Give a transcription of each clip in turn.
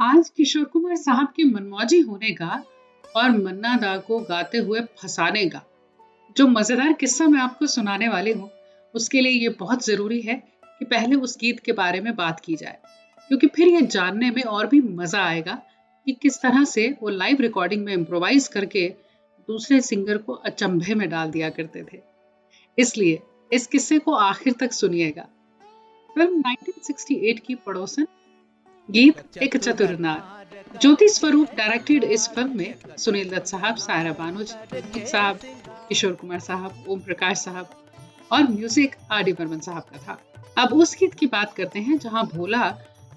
आज किशोर कुमार साहब के मनमौजी होने का और मन्ना दा को गाते हुए फंसाने का जो मजेदार किस्सा मैं आपको सुनाने वाली हूँ, उसके लिए ये बहुत जरूरी है कि पहले उस गीत के बारे में बात की जाए, क्योंकि फिर ये जानने में और भी मजा आएगा कि किस तरह से वो लाइव रिकॉर्डिंग में इम्प्रोवाइज करके दूसरे सिंगर को अचंभे में डाल दिया करते थे। इसलिए इस किस्से को आखिर तक सुनिएगा। फिल्म 1968 की पड़ोसन, गीत एक चतुर नार। ज्योति स्वरूप डायरेक्टेड इस फिल्म में सुनील दत्त साहब, सायरा बानोज साहब, किशोर कुमार साहब, ओम प्रकाश साहब और म्यूजिक आर डी बर्मन साहब का था। अब उस गीत की बात करते हैं जहां भोला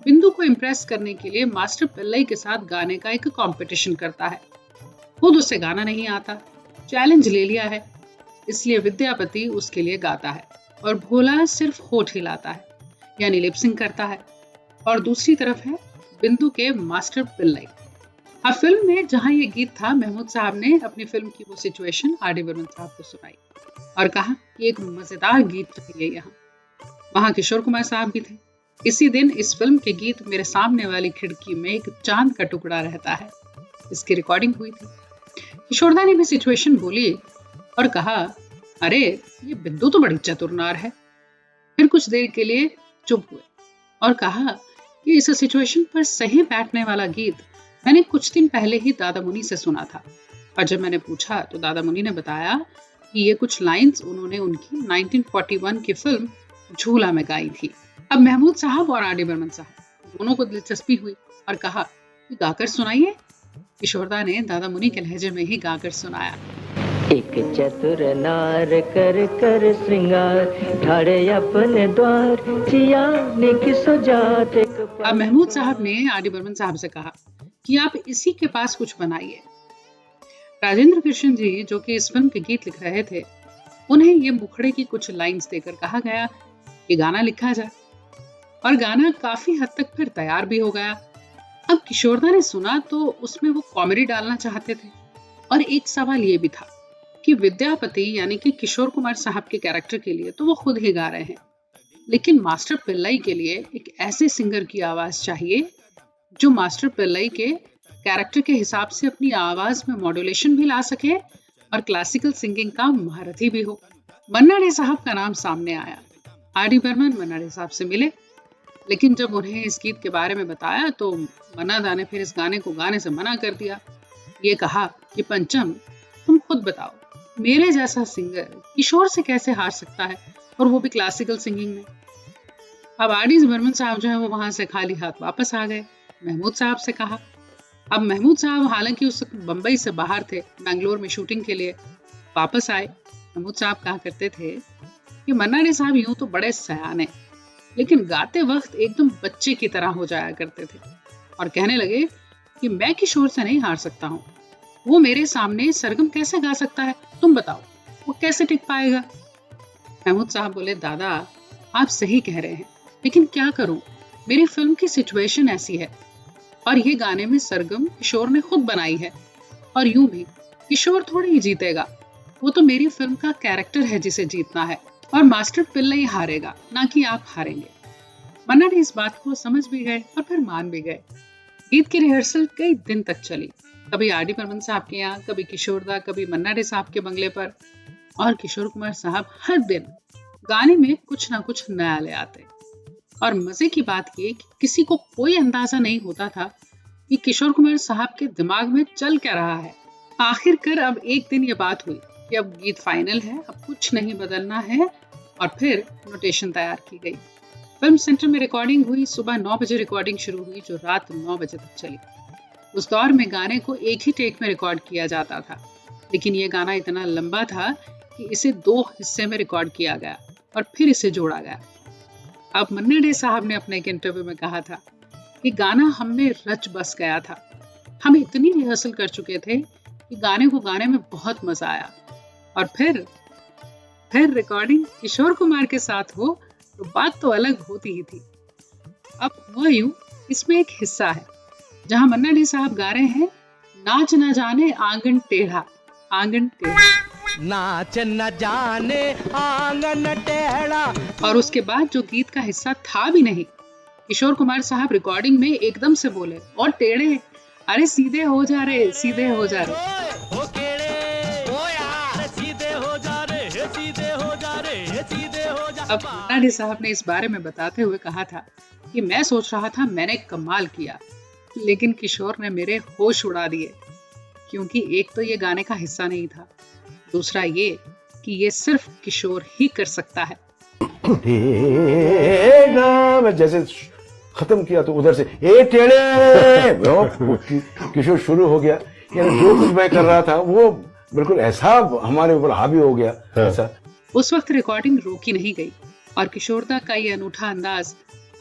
बिंदु को इम्प्रेस करने के लिए मास्टर पिल्लई के साथ गाने का एक कंपटीशन करता है। खुद उसे गाना नहीं आता, चैलेंज ले लिया है, इसलिए विद्यापति उसके लिए गाता है और भोला सिर्फ होठ हिलाता है, यानी लिपसिंग करता है। और दूसरी तरफ है बिंदु के मास्टर पिल्लई। अब फिल्म में जहां ये गीत था, महमूद साहब ने अपनी फिल्म की वो सिचुएशन आर डी बर्मन साहब को सुनाई और कहा कि एक मजेदार गीत चाहिए यहाँ। वहां किशोर कुमार साहब भी थे। इसी दिन इस फिल्म के गीत मेरे सामने वाली खिड़की में एक चांद का टुकड़ा रहता है, इसकी रिकॉर्डिंग हुई थी। किशोरदा ने भी सिचुएशन बोली और कहा, अरे ये बिंदु तो बड़ी चतुर नार है। फिर कुछ देर के लिए चुप हुए और कहा कि इस सिचुएशन पर सही बैठने वाला गीत मैंने कुछ दिन पहले ही दादा मुनि से सुना था। और जब मैंने पूछा तो दादा मुनि ने बताया कि ये कुछ लाइंस उन्होंने उनकी 1941 की फिल्म झूला में गाई थी। अब महमूद साहब और आर डी बर्मन साहब दोनों को दिलचस्पी हुई और कहा कि गाकर सुनाइए। किशोरदा ने दादा मुनि के लहजे में ही गाकर सुनाया। एक चतुर नार कर कर श्रृंगार ठाड़े अपने द्वार जिया निक सुजात। अब महमूद साहब ने आर डी बर्मन साहब से कहा कि आप इसी के पास कुछ बनाइए। राजेंद्र कृष्ण जी, जो कि इस फिल्म के गीत लिख रहे थे, उन्हें ये मुखड़े की कुछ लाइंस देकर कहा गया कि गाना लिखा जाए और गाना काफी हद तक फिर तैयार भी हो गया। अब किशोरदा ने सुना तो उसमें वो कॉमेडी डालना चाहते थे और एक सवाल ये भी था कि विद्यापति यानी कि किशोर कुमार साहब के कैरेक्टर के लिए तो वो खुद ही गा रहे हैं, लेकिन मास्टर पिल्लई के लिए एक ऐसे सिंगर की आवाज चाहिए जो मास्टर पिल्लई के कैरेक्टर के हिसाब से अपनी आवाज में मॉड्यूलेशन भी ला सके और क्लासिकल सिंगिंग का महारथी भी हो। मन्ना डे साहब का नाम सामने आया। आर डी बर्मन मन्ना डे साहब से मिले, लेकिन जब उन्हें इस गीत के बारे में बताया तो मन्ना दा ने फिर इस गाने को गाने से मना कर दिया। ये कहा कि पंचम, तुम खुद बताओ, मेरे जैसा सिंगर किशोर से कैसे हार सकता है, और वो भी क्लासिकल सिंगिंग में। अब आर डी बर्मन साहब जो है वो वहां से खाली हाथ वापस आ गए। महमूद साहब से कहा। अब महमूद साहब हालांकि उस बंबई से बाहर थे, बैंगलोर में शूटिंग के लिए वापस आए। महमूद साहब कहा करते थे कि मन्ना डे साहब यूं तो बड़े सयाने, लेकिन गाते वक्त एकदम बच्चे की तरह हो जाया करते थे और कहने लगे कि मैं किशोर से नहीं हार सकता हूँ। वो मेरे सामने सरगम कैसे गा सकता है, तुम बताओ, वो कैसे टिक पाएगा। महमूद साहब बोले, दादा आप सही कह रहे हैं, लेकिन क्या करूं, मेरी फिल्म की सिचुएशन ऐसी है और ये गाने में सरगम किशोर ने खुद बनाई है, और यूं भी किशोर थोड़ी ही जीतेगा, वो तो मेरी फिल्म का कैरेक्टर है जिसे जीतना है, और मास्टर पिल्लई हारेगा, ना कि आप हारेंगे। मन्ना डे इस बात को समझ भी गए और फिर मान भी गए। गीत की रिहर्सल कई दिन तक चली, कभी आर डी बर्मन साहब के यहाँ, कभी किशोरदा, कभी मन्ना डे साहब के बंगले पर, और किशोर कुमार साहब हर दिन गाने में कुछ ना कुछ नया ले आते। और मजे की बात ये कि किसी को कोई अंदाजा नहीं होता था कि किशोर कुमार साहब के दिमाग में चल क्या रहा है। आखिरकार अब एक दिन ये बात हुई कि अब गीत फाइनल है, अब कुछ नहीं बदलना है, और फिर नोटेशन तैयार की गई। फिल्म सेंटर में रिकॉर्डिंग हुई। सुबह 9 बजे रिकॉर्डिंग शुरू हुई जो रात 9 बजे तक चली। उस दौर में गाने को एक ही टेक में रिकॉर्ड किया जाता था, लेकिन ये गाना इतना लंबा था कि इसे 2 हिस्से में रिकॉर्ड किया गया और फिर इसे जोड़ा गया। अब मन्ना डे साहब ने अपने एक इंटरव्यू में कहा था कि गाना हमें रच बस गया था, हम इतनी रिहर्सल कर चुके थे कि गाने को गाने में बहुत मजा आया, और फिर रिकॉर्डिंग किशोर कुमार के साथ हो तो बात तो अलग होती ही थी। अब हुआ यूं, इसमें एक हिस्सा है जहां मन्ना डे साहब गा रहे हैं, नाच न जाने आंगन टेढ़ा, आंगन टेढ़ा, नाच न जाने आंगन टेढ़ा। और उसके बाद जो गीत का हिस्सा था भी नहीं, किशोर कुमार साहब रिकॉर्डिंग में एकदम से बोले, और टेढ़े, अरे सीधे हो जा रहे, सीधे हो जा रहे। अब मुन्ना डे साहब ने इस बारे में बताते हुए कहा था कि मैं सोच रहा था मैंने कमाल किया, लेकिन किशोर ने मेरे होश उड़ा दिए, क्योंकि एक तो ये गाने का हिस्सा नहीं था, दूसरा ये कि ये सिर्फ किशोर ही कर सकता है। जैसे खत्म किया तो उधर से ए टेढ़े किशोर शुरू हो गया, यानी जो कुछ मैं कर रहा था वो बिल्कुल ऐसा हमारे ऊपर हावी हो गया। ऐसा उस वक्त रिकॉर्डिंग रोकी नहीं गई और किशोरदा का ये अनूठा अंदाज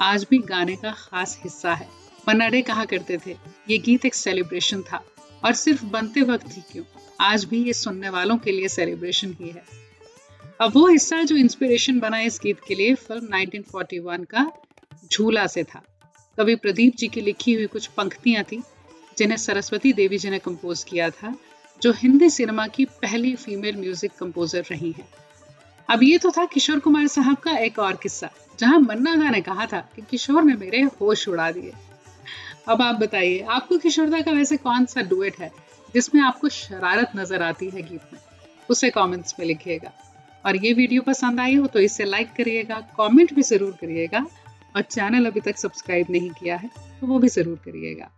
आज भी गाने का खास हिस्सा है। मन्ना डे कहा करते थे, ये गीत एक सेलिब्रेशन था, और सिर्फ बनते वक्त ही क्यों, आज भी ये सुनने वालों के लिए सेलिब्रेशन ही है। अब वो हिस्सा जो इंस्पिरेशन बना इस गीत के लिए फिल्म 1941 का झूला से था। कवि प्रदीप जी की लिखी हुई कुछ पंक्तियां थी जिन्हें सरस्वती देवी जी ने कंपोज किया था, जो हिंदी सिनेमा की पहली फीमेल म्यूजिक कंपोजर रही हैं। अब ये तो था किशोर कुमार साहब का एक और किस्सा, जहां मन्ना दा ने कहा था कि किशोर ने मेरे होश उड़ा दिए। अब आप बताइए, आपको किशोरदा का वैसे कौन सा डुएट है जिसमें आपको शरारत नजर आती है गीत में? उसे कमेंट्स में लिखिएगा। और ये वीडियो पसंद आई हो तो इसे लाइक करिएगा, कमेंट भी जरूर करिएगा, और चैनल अभी तक सब्सक्राइब नहीं किया है तो वो भी जरूर करिएगा।